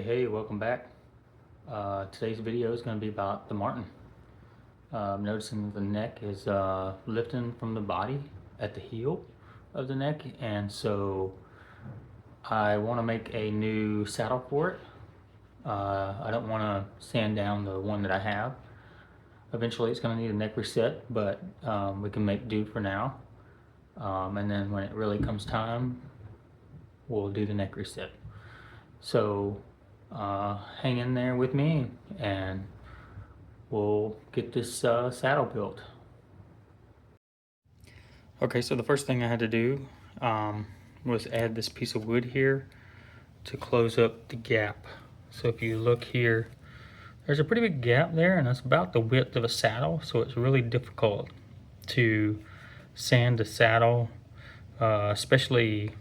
Hey, welcome back. Today's video is going to be about the marten. I'm noticing the neck is lifting from the body at the heel of the neck, and so I want to make a new saddle for it. I don't want to sand down the one that I have. Eventually it's going to need a neck reset, but we can make do for now. And then when it really comes time, we'll do the neck reset. So hang in there with me and we'll get this saddle built. Okay, so the first thing I had to do was add this piece of wood here to close up the gap. So if you look here, there's a pretty big gap there, and it's about the width of a saddle, so it's really difficult to sand the saddle, especially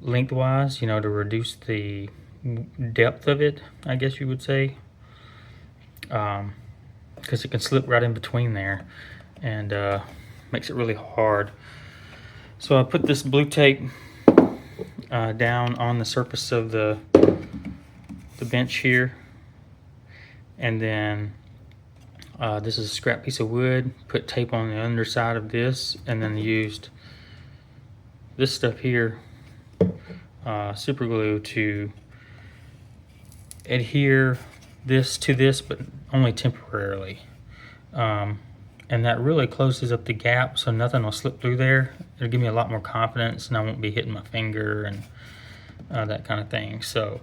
lengthwise, you know, to reduce the depth of it, I guess you would say, because it can slip right in between there and makes it really hard. So I put this blue tape down on the surface of the bench here, and then this is a scrap piece of wood, put tape on the underside of this, and then used this stuff here, super glue, to adhere this to this, but only temporarily. And that really closes up the gap, so nothing will slip through there. It'll give me a lot more confidence, and I won't be hitting my finger and that kind of thing. So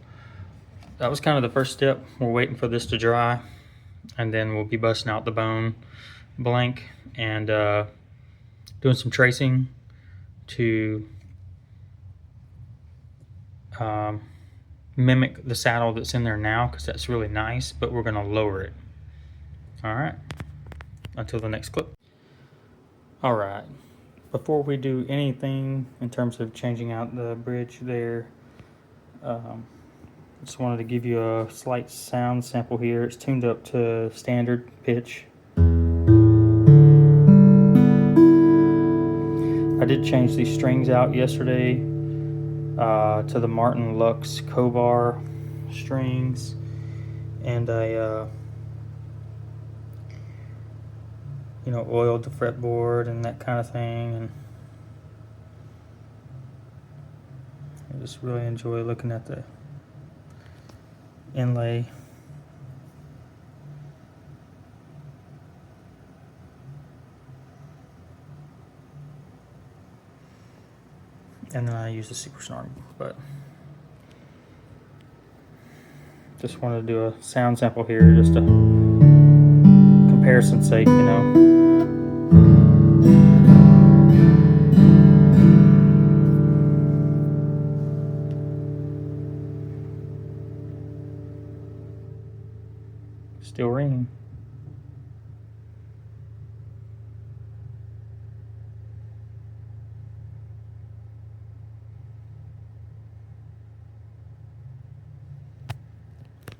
that was kind of the first step. We're waiting for this to dry, and then we'll be busting out the bone blank and doing some tracing to mimic the saddle that's in there now, because that's really nice, but we're going to lower it. All right, until the next clip. All right, before we do anything in terms of changing out the bridge there, just wanted to give you a slight sound sample here. It's tuned up to standard pitch. I did change these strings out yesterday to the Martin Lux Cobar strings, and I you know, oiled the fretboard and that kind of thing, and I just really enjoy looking at the inlay. And then I use the Super Snark, but just wanted to do a sound sample here, just a comparison sake, you know. Still ringing.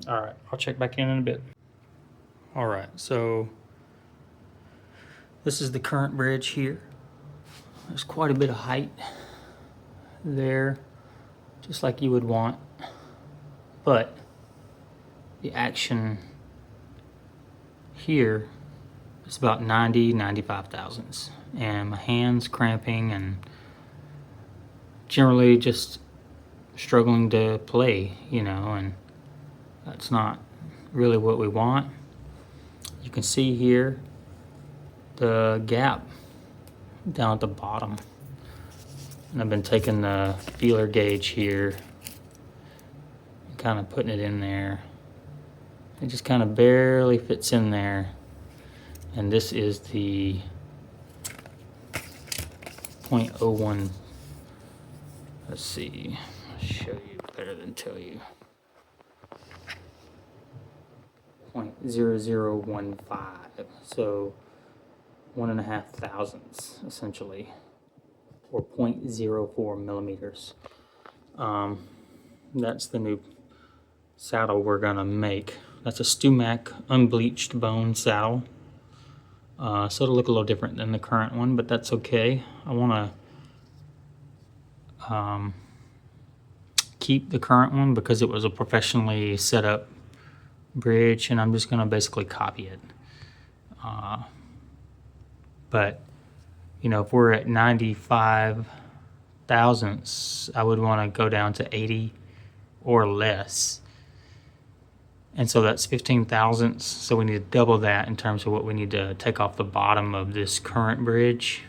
All right, I'll check back in a bit. All right, so this is the current bridge here. There's quite a bit of height there, just like you would want, but the action here is about 95 thousandths, and my hands cramping and generally just struggling to play, you know, and that's not really what we want. You can see here the gap down at the bottom, and I've been taking the feeler gauge here and kind of putting it in there. It just kind of barely fits in there, and this is the 0.01. Let's see, I'll show you better than tell you. 0.0015, so 1.5 thousandths essentially, or 0.04 millimeters. That's the new saddle we're gonna make. That's a Stumac unbleached bone saddle, so it'll look a little different than the current one, but that's okay. I want to keep the current one because it was a professionally set up bridge, and I'm just going to basically copy it. But you know, if we're at 95 thousandths, I would want to go down to 80 or less. And so that's 15 thousandths. So we need to double that in terms of what we need to take off the bottom of this current bridge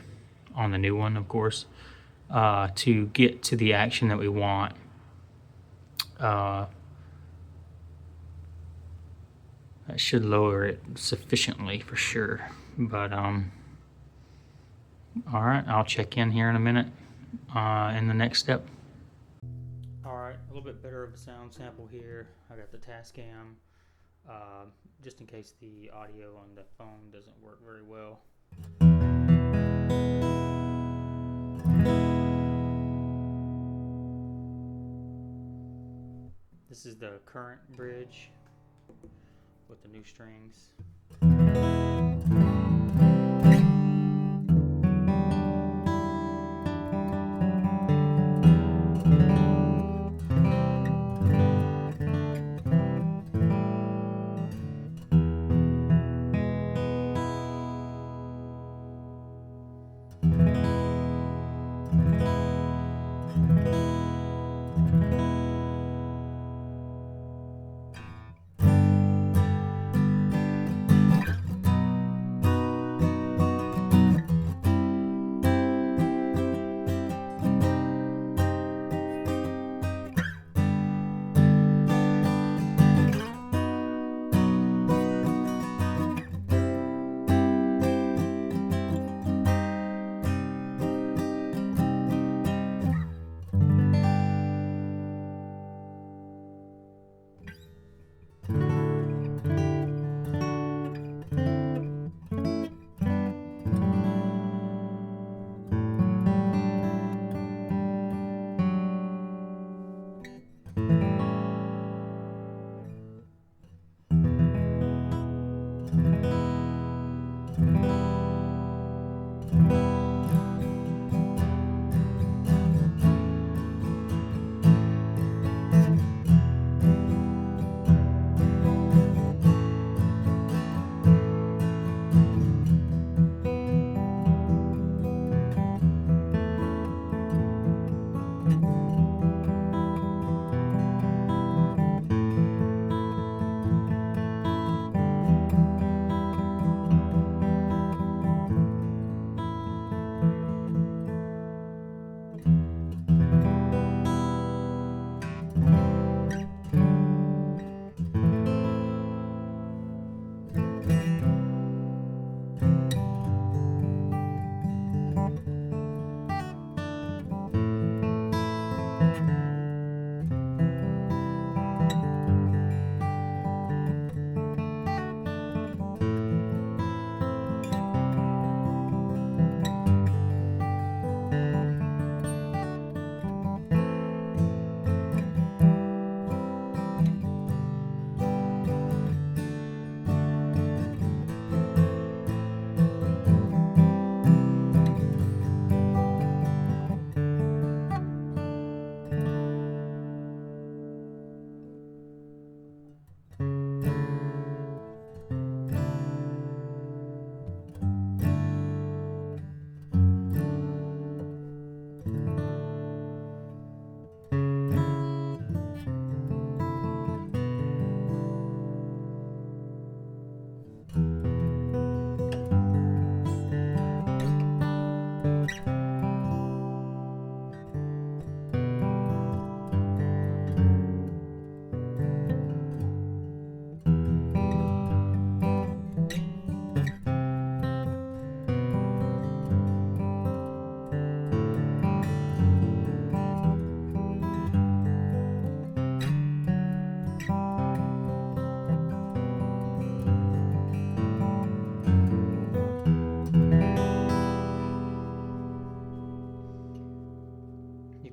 on the new one, of course, to get to the action that we want. That should lower it sufficiently for sure. But all right, I'll check in here in a minute in the next step. All right, a little bit better of a sound sample here. I got the Tascam, just in case the audio on the phone doesn't work very well. This is the current bridge with the new strings.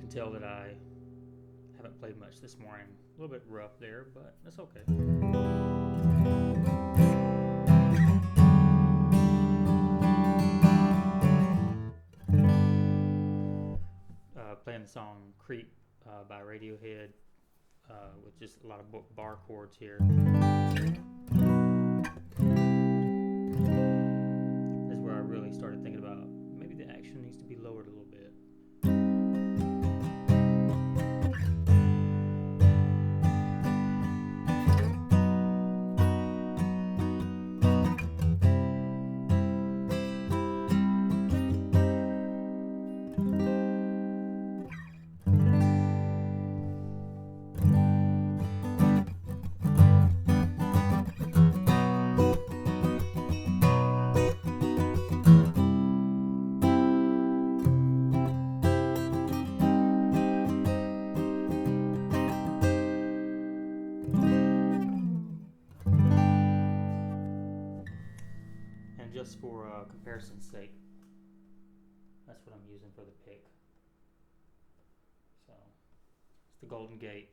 Tell that I haven't played much this morning. A little bit rough there, but that's okay. Playing the song Creep by Radiohead with just a lot of bar chords here. This is where I really started thinking about maybe the action needs to be lowered a little bit. And just for comparison's sake, that's what I'm using for the pick. So it's the Golden Gate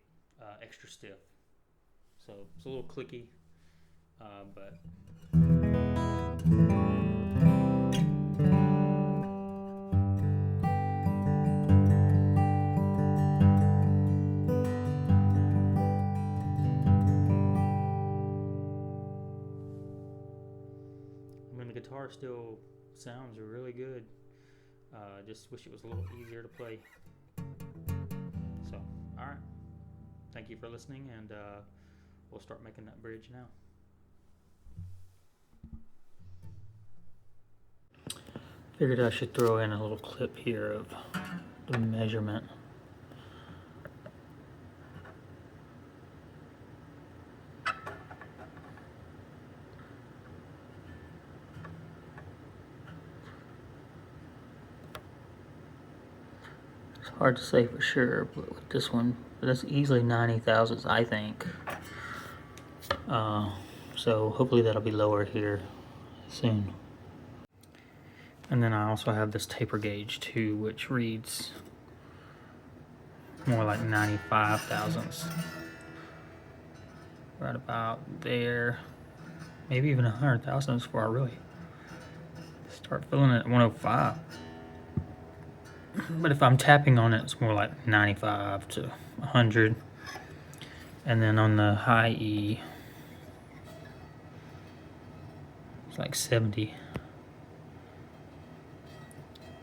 extra stiff. So it's a little clicky, but I mean, the guitar still sounds really good. Just wish it was a little easier to play. So, alright. Thank you for listening, and we'll start making that bridge now. Figured I should throw in a little clip here of the measurement. It's hard to say for sure, but with this one, that's easily 90 thousandths, I think. So hopefully that'll be lower here soon. And then I also have this taper gauge too, which reads more like 95 thousandths. Right about there. Maybe even 100 thousandths before I really start feeling it at 105. But if I'm tapping on it, it's more like 95 to 100. And then on the high E, it's like 70,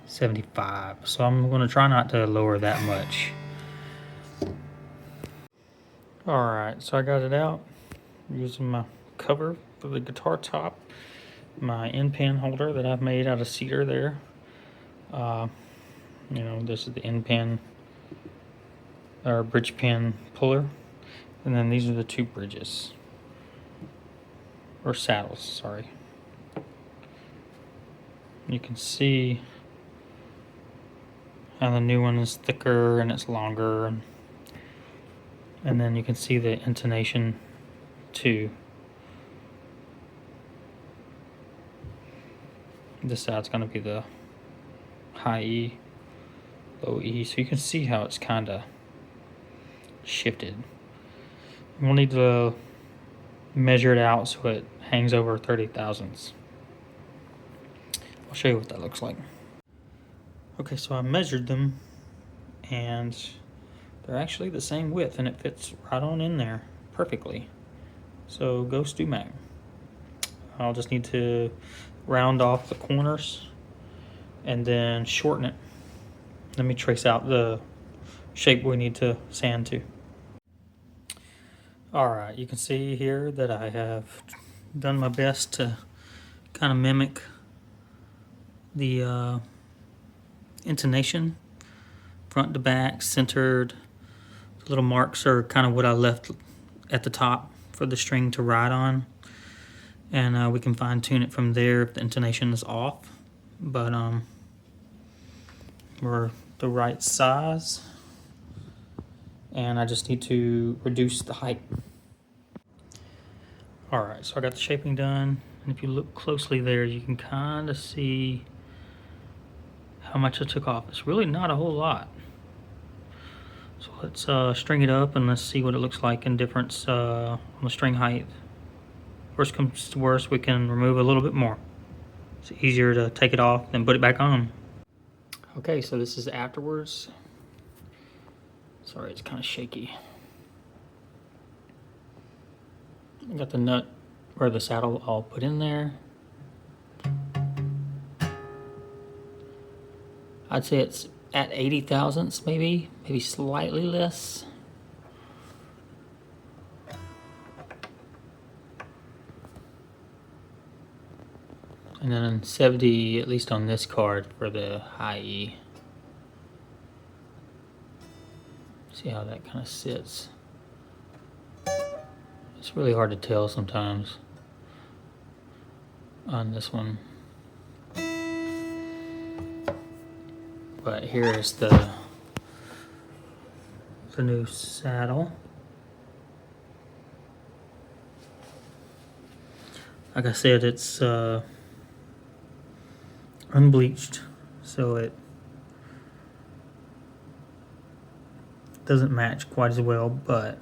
75. So I'm going to try not to lower that much. Alright, so I got it out. I'm using my cover for the guitar top, my end pin holder that I've made out of cedar there. You know, this is the end pin, or bridge pin puller. And then these are the two bridges, or saddles, sorry. You can see how the new one is thicker and it's longer. And then you can see the intonation too. This side's going to be the high E, low E, so you can see how it's kind of shifted. We'll need to measure it out so it hangs over 30 thousandths. I'll show you what that looks like. Okay, so I measured them and they're actually the same width and it fits right on in there perfectly. So go Stu-Mac. I'll just need to round off the corners and then shorten it. Let me trace out the shape we need to sand to. Alright, you can see here that I have done my best to kind of mimic the intonation, front to back, centered. The little marks are kind of what I left at the top for the string to ride on. And we can fine tune it from there if the intonation is off. But we're the right size. And I just need to reduce the height. Alright, so I got the shaping done. And if you look closely there, you can kind of see how much I took off. It's really not a whole lot. So let's string it up and let's see what it looks like in difference on the string height. Worst comes to worst, we can remove a little bit more. It's easier to take it off than put it back on. Okay, so this is afterwards. Sorry, it's kind of shaky. I got the nut or the saddle all put in there. I'd say it's at 80 thousandths, maybe slightly less. And then 70, at least on this card, for the high E. See how that kind of sits. It's really hard to tell sometimes on this one. But here is the new saddle. Like I said, it's unbleached, so it doesn't match quite as well, but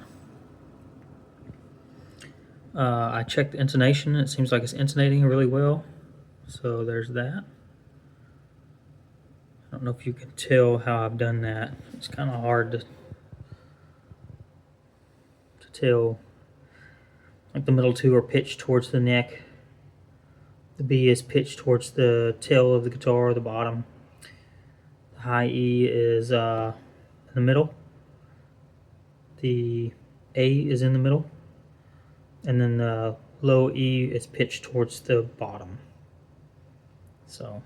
I checked the intonation. It seems like it's intonating really well, so there's that. I don't know if you can tell how I've done that. It's kind of hard to tell. Like the middle two are pitched towards the neck. The B is pitched towards the tail of the guitar, the bottom. The high E is in the middle. The A is in the middle. And then the low E is pitched towards the bottom. So,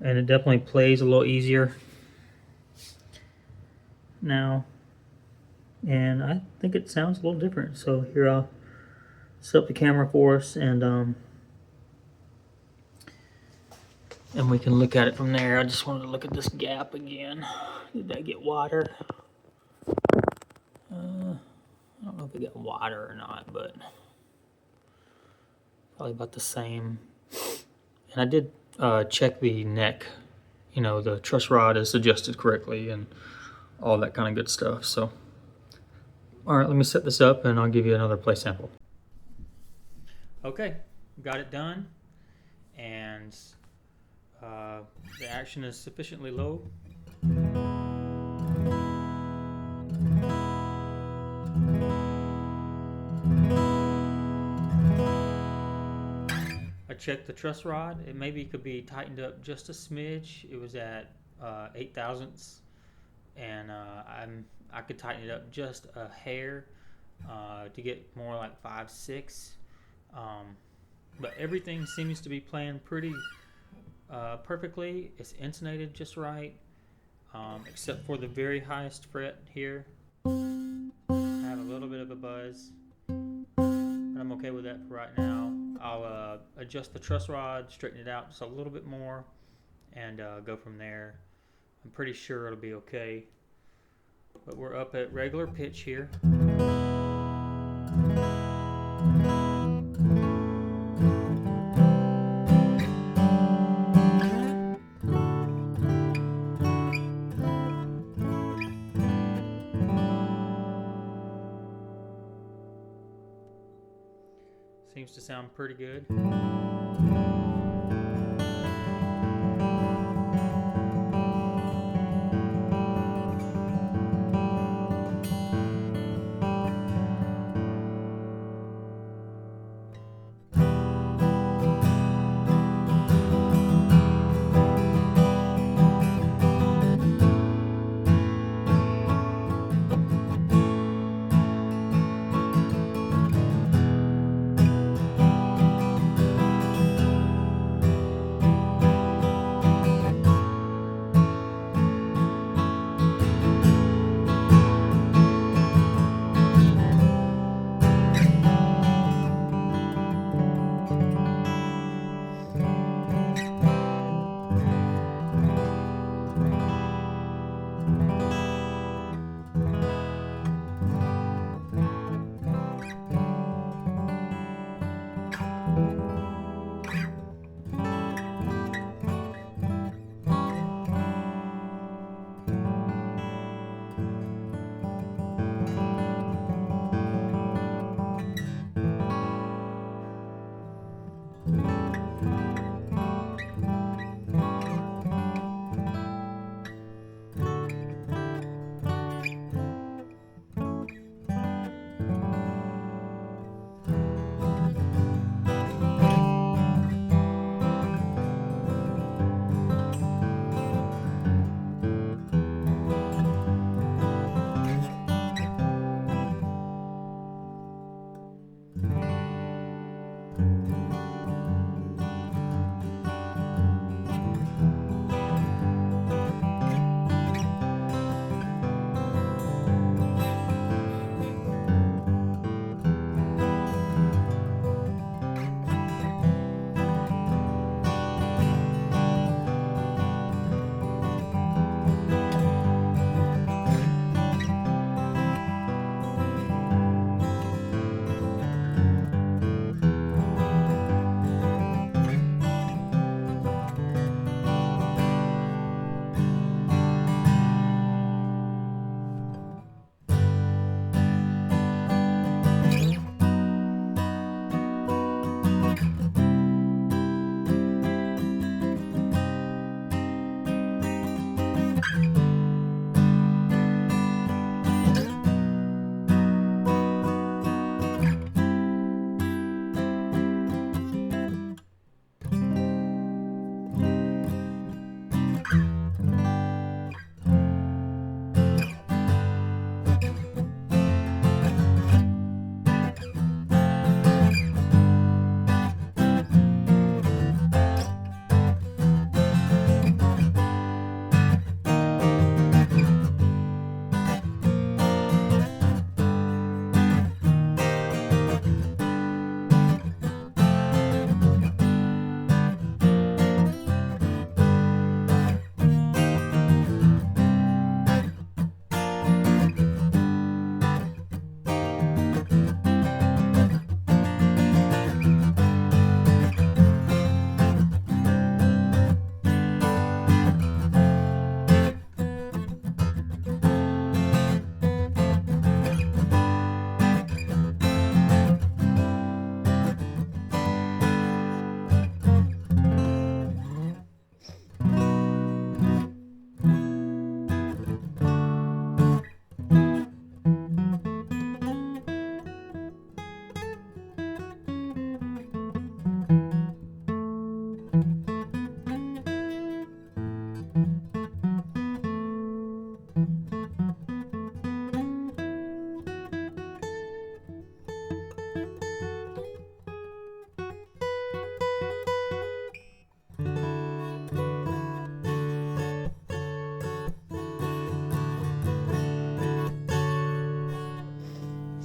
and it definitely plays a little easier now. And I think it sounds a little different. So here I'll set up the camera for us, and we can look at it from there. I just wanted to look at this gap again. Did that get wider? I don't know if it got wider or not, but probably about the same. And I did check the neck. You know, the truss rod is adjusted correctly and all that kind of good stuff. So, all right, let me set this up and I'll give you another play sample. Okay, got it done, and the action is sufficiently low. I checked the truss rod. It maybe could be tightened up just a smidge. It was at 8 thousandths, and I could tighten it up just a hair to get more like 5/6. But everything seems to be playing pretty perfectly. It's intonated just right, except for the very highest fret here. I have a little bit of a buzz, but I'm okay with that for right now. I'll adjust the truss rod, straighten it out just a little bit more, and go from there. I'm pretty sure it'll be okay. But we're up at regular pitch here. Seems to sound pretty good.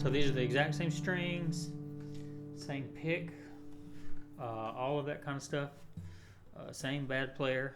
So these are the exact same strings, same pick, all of that kind of stuff. Same bad player.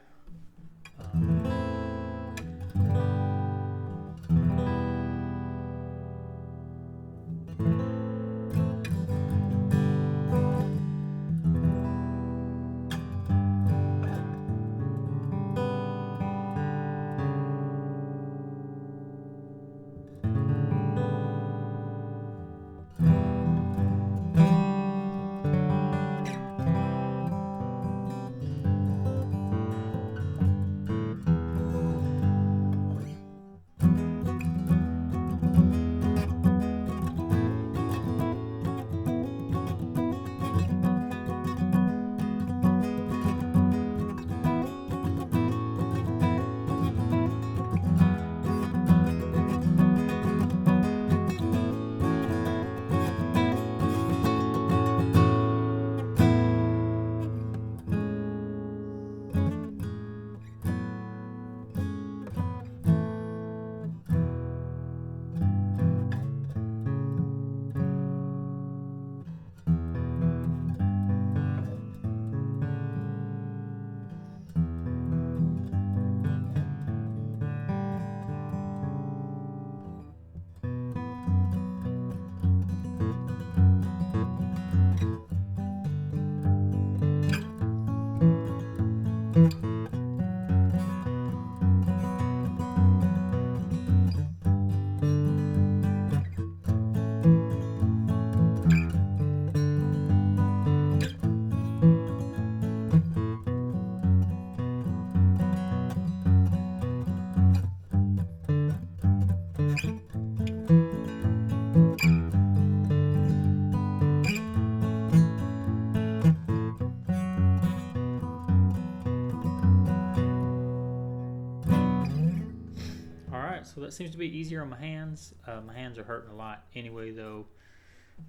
So that seems to be easier on my hands. My hands are hurting a lot anyway, though.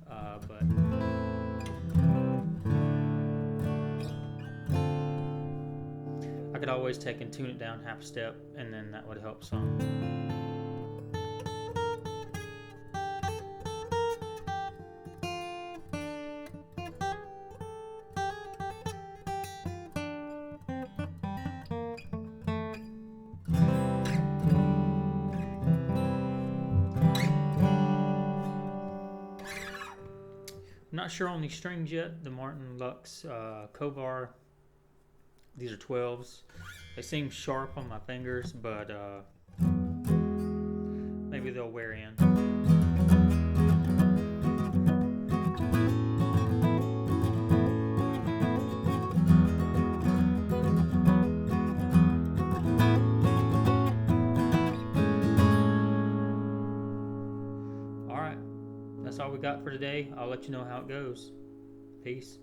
But I could always take and tune it down half a step, and then that would help some. I'm not sure on these strings yet. The Martin Lux Kovar, these are 12s. They seem sharp on my fingers, but maybe they'll wear in. That's all we got for today. I'll let you know how it goes. Peace.